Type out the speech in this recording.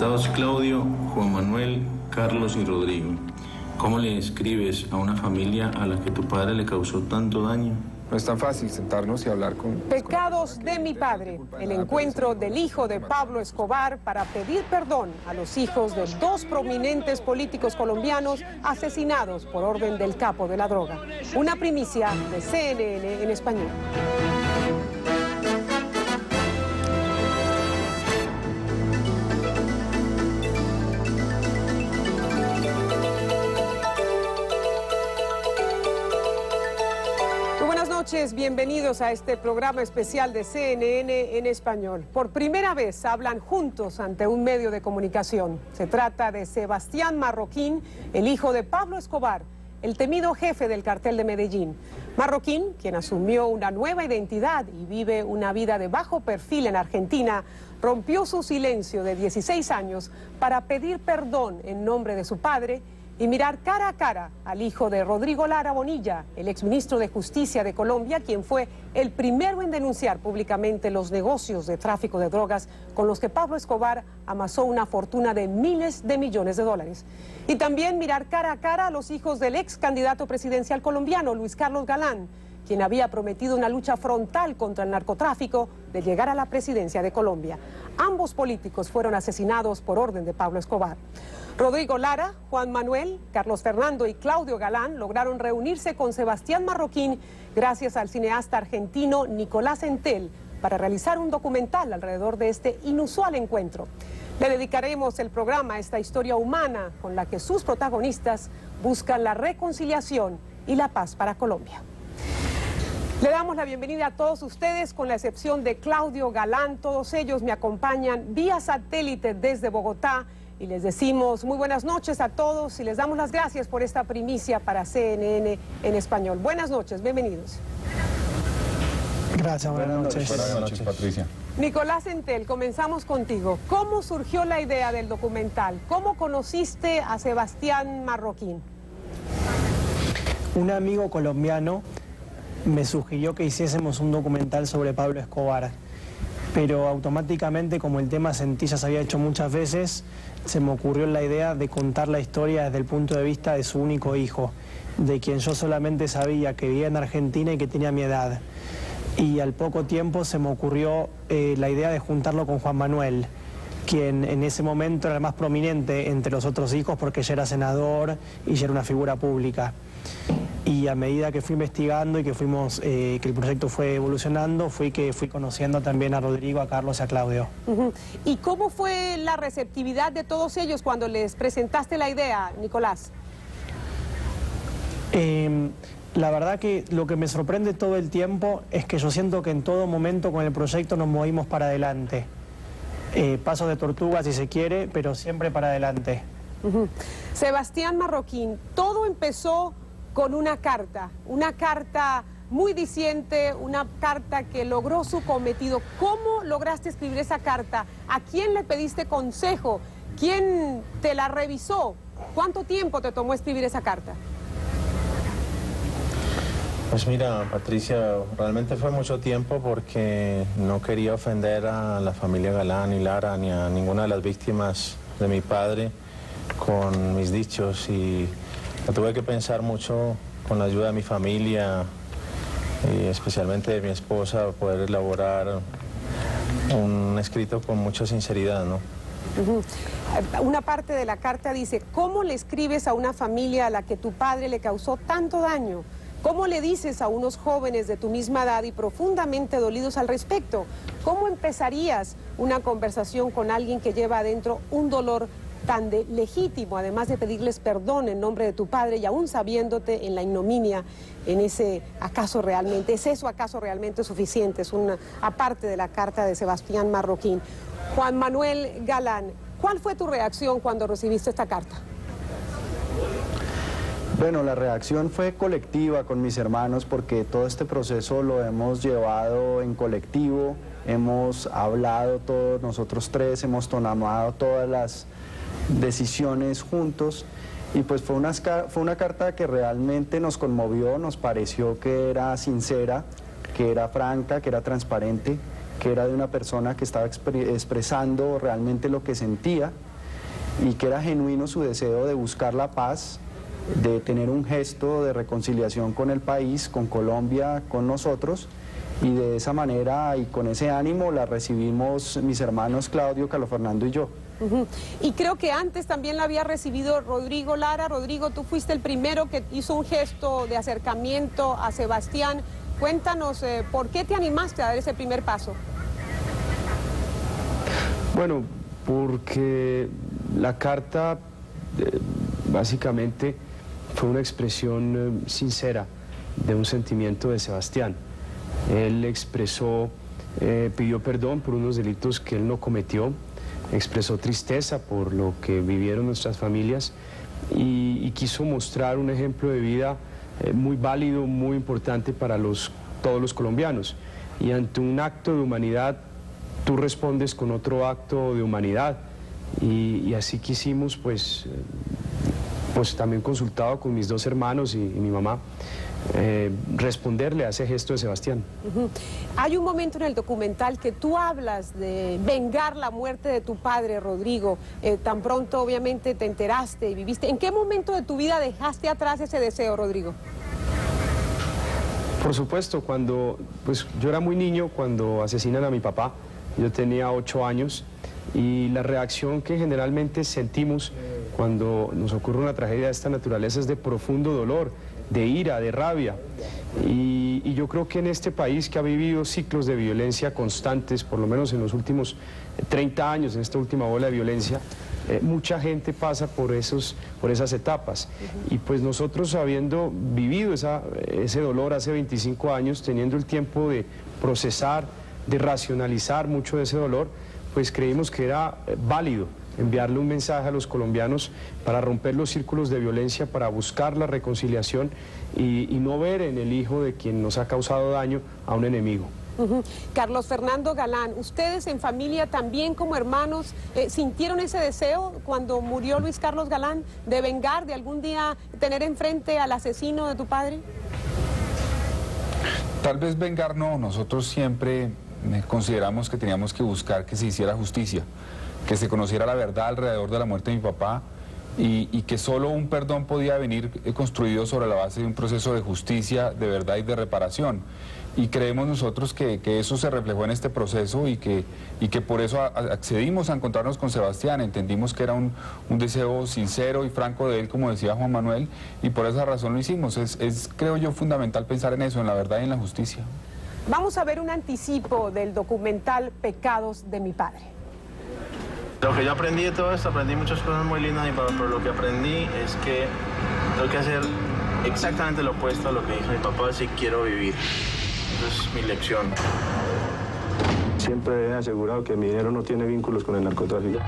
Presentados Claudio, Juan Manuel, Carlos y Rodrigo. ¿Cómo le escribes a una familia a la que tu padre le causó tanto daño? No es tan fácil sentarnos y hablar con... Pecados de mi padre, el encuentro del hijo de Pablo Escobar para pedir perdón a los hijos de dos prominentes políticos colombianos asesinados por orden del capo de la droga. Una primicia de CNN en español. Bienvenidos a este programa especial de CNN en español. Por primera vez hablan juntos ante un medio de comunicación. Se trata de Sebastián Marroquín, el hijo de Pablo Escobar, el temido jefe del cartel de Medellín. Marroquín, quien asumió una nueva identidad y vive una vida de bajo perfil en Argentina, rompió su silencio de 16 años para pedir perdón en nombre de su padre y mirar cara a cara al hijo de Rodrigo Lara Bonilla, el exministro de Justicia de Colombia, quien fue el primero en denunciar públicamente los negocios de tráfico de drogas con los que Pablo Escobar amasó una fortuna de miles de millones de dólares. Y también mirar cara a cara a los hijos del ex candidato presidencial colombiano, Luis Carlos Galán, quien había prometido una lucha frontal contra el narcotráfico de llegar a la presidencia de Colombia. Ambos políticos fueron asesinados por orden de Pablo Escobar. Rodrigo Lara, Juan Manuel, Carlos Fernando y Claudio Galán lograron reunirse con Sebastián Marroquín gracias al cineasta argentino Nicolás Entel para realizar un documental alrededor de este inusual encuentro. Le dedicaremos el programa a esta historia humana con la que sus protagonistas buscan la reconciliación y la paz para Colombia. Le damos la bienvenida a todos ustedes, con la excepción de Claudio Galán. Todos ellos me acompañan vía satélite desde Bogotá y les decimos muy buenas noches a todos y les damos las gracias por esta primicia para CNN en español. Buenas noches, bienvenidos. Gracias, buenas noches. Buenas noches, Patricia. Nicolás Entel, comenzamos contigo. ¿Cómo surgió la idea del documental? ¿Cómo conociste a Sebastián Marroquín? Un amigo colombiano me sugirió que hiciésemos un documental sobre Pablo Escobar, pero automáticamente, como el tema sentí ya se había hecho muchas veces, se me ocurrió la idea de contar la historia desde el punto de vista de su único hijo, de quien yo solamente sabía que vivía en Argentina y que tenía mi edad. Y al poco tiempo se me ocurrió la idea de juntarlo con Juan Manuel, quien en ese momento era el más prominente entre los otros hijos porque ya era senador y ya era una figura pública. Y a medida que fui investigando y que que el proyecto fue evolucionando, fui conociendo también a Rodrigo, a Carlos y a Claudio. ¿Y cómo fue la receptividad de todos ellos cuando les presentaste la idea, Nicolás? La verdad que lo que me sorprende todo el tiempo es que yo siento que en todo momento con el proyecto nos movimos para adelante. Pasos de tortuga si se quiere, pero siempre para adelante. Sebastián Marroquín, todo empezó con una carta muy diciente, una carta que logró su cometido. ¿Cómo lograste escribir esa carta? ¿A quién le pediste consejo? ¿Quién te la revisó? ¿Cuánto tiempo te tomó escribir esa carta? Pues mira, Patricia, realmente fue mucho tiempo porque no quería ofender a la familia Galán y Lara ni a ninguna de las víctimas de mi padre con mis dichos, y tuve que pensar mucho con la ayuda de mi familia y especialmente de mi esposa, poder elaborar un escrito con mucha sinceridad, ¿no? Una parte de la carta dice: ¿cómo le escribes a una familia a la que tu padre le causó tanto daño? ¿Cómo le dices a unos jóvenes de tu misma edad y profundamente dolidos al respecto? ¿Cómo empezarías una conversación con alguien que lleva adentro un dolor tan legítimo, además de pedirles perdón en nombre de tu padre y aún sabiéndote en la ignominia, en ese acaso realmente, ¿es eso acaso realmente suficiente? Es una aparte de la carta de Sebastián Marroquín. Juan Manuel Galán, ¿cuál fue tu reacción cuando recibiste esta carta? Bueno, la reacción fue colectiva con mis hermanos porque todo este proceso lo hemos llevado en colectivo, hemos hablado todos nosotros tres, hemos tomado todas las decisiones juntos y pues fue una carta que realmente nos conmovió, nos pareció que era sincera, que era franca, que era transparente, que era de una persona que estaba expresando realmente lo que sentía y que era genuino su deseo de buscar la paz, de tener un gesto de reconciliación con el país, con Colombia, con nosotros, y de esa manera y con ese ánimo la recibimos mis hermanos Claudio, Carlos Fernando y yo. Y creo que antes también la había recibido Rodrigo Lara. Rodrigo, tú fuiste el primero que hizo un gesto de acercamiento a Sebastián. Cuéntanos, ¿por qué te animaste a dar ese primer paso? Bueno, porque la carta básicamente fue una expresión sincera de un sentimiento de Sebastián. Él expresó, pidió perdón por unos delitos que él no cometió, expresó tristeza por lo que vivieron nuestras familias y quiso mostrar un ejemplo de vida muy válido, muy importante para todos los colombianos. Y ante un acto de humanidad, tú respondes con otro acto de humanidad. Y así quisimos, pues también consultado con mis dos hermanos y mi mamá, responderle a ese gesto de Sebastián. Hay un momento en el documental que tú hablas de vengar la muerte de tu padre, Rodrigo. Tan pronto obviamente te enteraste y viviste. ¿En qué momento de tu vida dejaste atrás ese deseo, Rodrigo? Por supuesto, cuando yo era muy niño cuando asesinan a mi papá. Yo tenía 8 años y la reacción que generalmente sentimos cuando nos ocurre una tragedia de esta naturaleza es de profundo dolor, de ira, de rabia. Y yo creo que en este país que ha vivido ciclos de violencia constantes, por lo menos en los últimos 30 años, en esta última ola de violencia, mucha gente pasa por esas etapas. Y pues nosotros, habiendo vivido ese dolor hace 25 años, teniendo el tiempo de procesar, de racionalizar mucho de ese dolor, pues creímos que era válido enviarle un mensaje a los colombianos para romper los círculos de violencia, para buscar la reconciliación y no ver en el hijo de quien nos ha causado daño a un enemigo. Carlos Fernando Galán, ¿ustedes en familia también como hermanos sintieron ese deseo cuando murió Luis Carlos Galán de vengar, de algún día tener enfrente al asesino de tu padre? Tal vez vengar no, nosotros siempre consideramos que teníamos que buscar que se hiciera justicia, que se conociera la verdad alrededor de la muerte de mi papá y que solo un perdón podía venir construido sobre la base de un proceso de justicia, de verdad y de reparación. Y creemos nosotros que eso se reflejó en este proceso y que por eso accedimos a encontrarnos con Sebastián. Entendimos que era un deseo sincero y franco de él, como decía Juan Manuel, y por esa razón lo hicimos. Es, creo yo, fundamental pensar en eso, en la verdad y en la justicia. Vamos a ver un anticipo del documental Pecados de mi padre. Lo que yo aprendí de todo esto, aprendí muchas cosas muy lindas de mi papá, pero lo que aprendí es que tengo que hacer exactamente lo opuesto a lo que dijo mi papá si quiero vivir. Esa es mi lección. Siempre he asegurado que mi dinero no tiene vínculos con el narcotráfico.